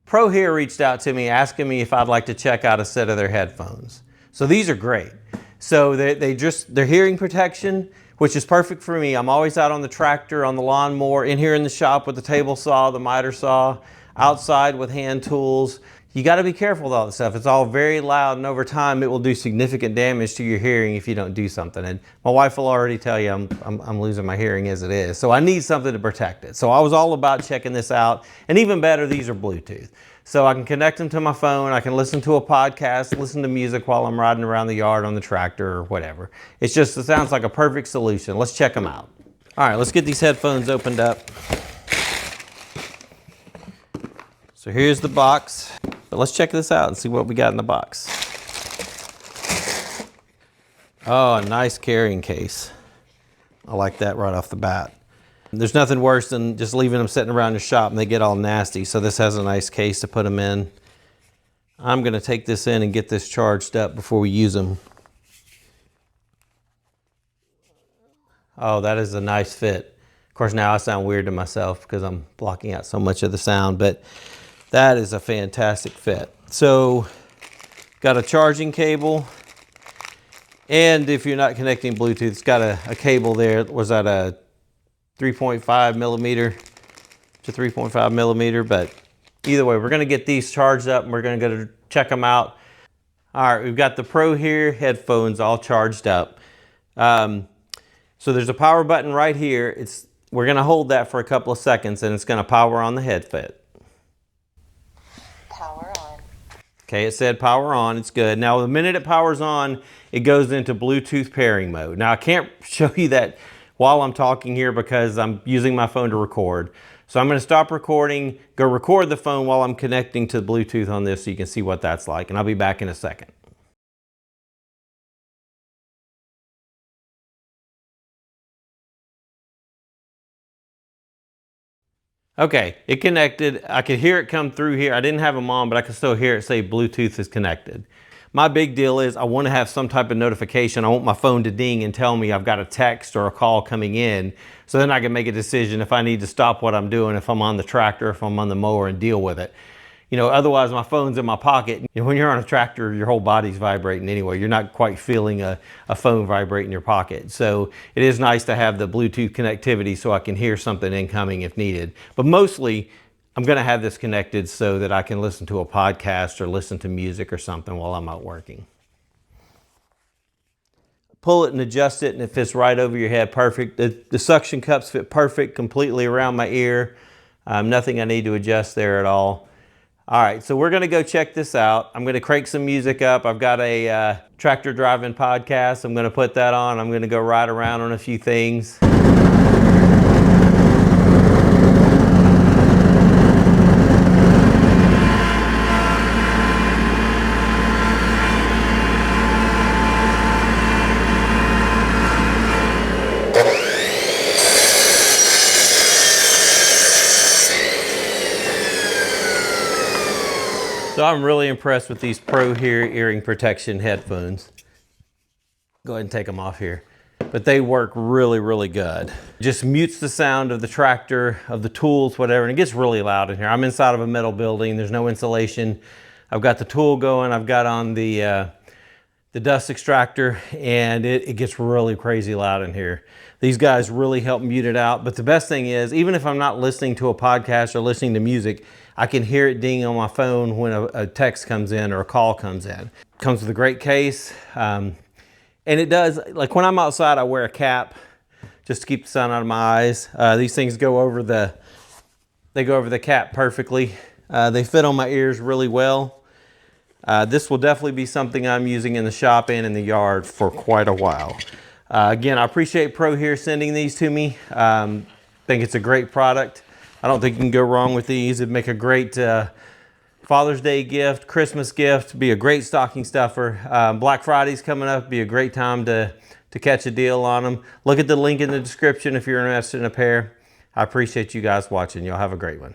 Prohear reached out to me asking me if I'd like to check out a set of their headphones. So these are great. So they're hearing protection, which is perfect for me. I'm always out on the tractor, on the lawnmower, in here in the shop with the table saw, the miter saw, outside with hand tools. You got to be careful with all this stuff. It's all very loud, and over time it will do significant damage to your hearing if you don't do something. And my wife will already tell you I'm losing my hearing as it is. So I need something to protect it. So I was all about checking this out. And even better, these are Bluetooth. So I can connect them to my phone. I can listen to a podcast, listen to music while I'm riding around the yard on the tractor or whatever. It sounds like a perfect solution. Let's check them out. All right, let's get these headphones opened up. So here's the box. But let's check this out and see what we got in the box. Oh, a nice carrying case. I like that right off the bat. There's nothing worse than just leaving them sitting around your shop and they get all nasty. So this has a nice case to put them in. I'm gonna take this in and get this charged up before we use them. Oh, that is a nice fit. Of course, now I sound weird to myself because I'm blocking out so much of the sound, but that is a fantastic fit. So, got a charging cable, and if you're not connecting Bluetooth, it's got a cable there. Was that a 3.5 millimeter to 3.5 millimeter? But either way, we're gonna get these charged up and we're gonna go to check them out. All right, we've got the Prohear headphones all charged up. So there's a power button right here. We're gonna hold that for a couple of seconds and it's gonna power on the headset. Power on. Okay, it said power on, it's good. Now the minute it powers on, it goes into Bluetooth pairing mode. Now I can't show you that while I'm talking here because I'm using my phone to record. So I'm gonna stop recording, go record the phone while I'm connecting to Bluetooth on this so you can see what that's like, and I'll be back in a second. Okay, it connected. I could hear it come through here. I didn't have them on, but I could still hear it say Bluetooth is connected. My big deal is I want to have some type of notification. I want my phone to ding and tell me I've got a text or a call coming in, so then I can make a decision if I need to stop what I'm doing, if I'm on the tractor, if I'm on the mower, and deal with it. You know, otherwise my phone's in my pocket. You know, when you're on a tractor, your whole body's vibrating anyway. You're not quite feeling a phone vibrate in your pocket. So it is nice to have the Bluetooth connectivity so I can hear something incoming if needed. But mostly, I'm gonna have this connected so that I can listen to a podcast or listen to music or something while I'm out working. Pull it and adjust it and it fits right over your head, perfect. The suction cups fit perfect, completely around my ear. Nothing I need to adjust there at all. All right, so we're gonna go check this out. I'm gonna crank some music up. I've got a tractor driving podcast. I'm gonna put that on. I'm gonna go ride around on a few things. So I'm really impressed with these Prohear hearing protection headphones. Go ahead and take them off here. But they work really, really good. Just mutes the sound of the tractor, of the tools, whatever, and it gets really loud in here. I'm inside of a metal building. There's no insulation. I've got the tool going. I've got on the dust extractor, and it gets really crazy loud in here. These guys really help mute it out. But the best thing is, even if I'm not listening to a podcast or listening to music, I can hear it ding on my phone when a text comes in or a call comes in. Comes with a great case. And it does, like when I'm outside, I wear a cap just to keep the sun out of my eyes. These things go over the cap perfectly. They fit on my ears really well. This will definitely be something I'm using in the shop and in the yard for quite a while. Again, I appreciate Prohear sending these to me. Think it's a great product. I don't think you can go wrong with these. It'd make a great Father's Day gift, Christmas gift, be a great stocking stuffer. Black Friday's coming up, be a great time to catch a deal on them. Look at the link in the description if you're interested in a pair. I appreciate you guys watching. Y'all have a great one.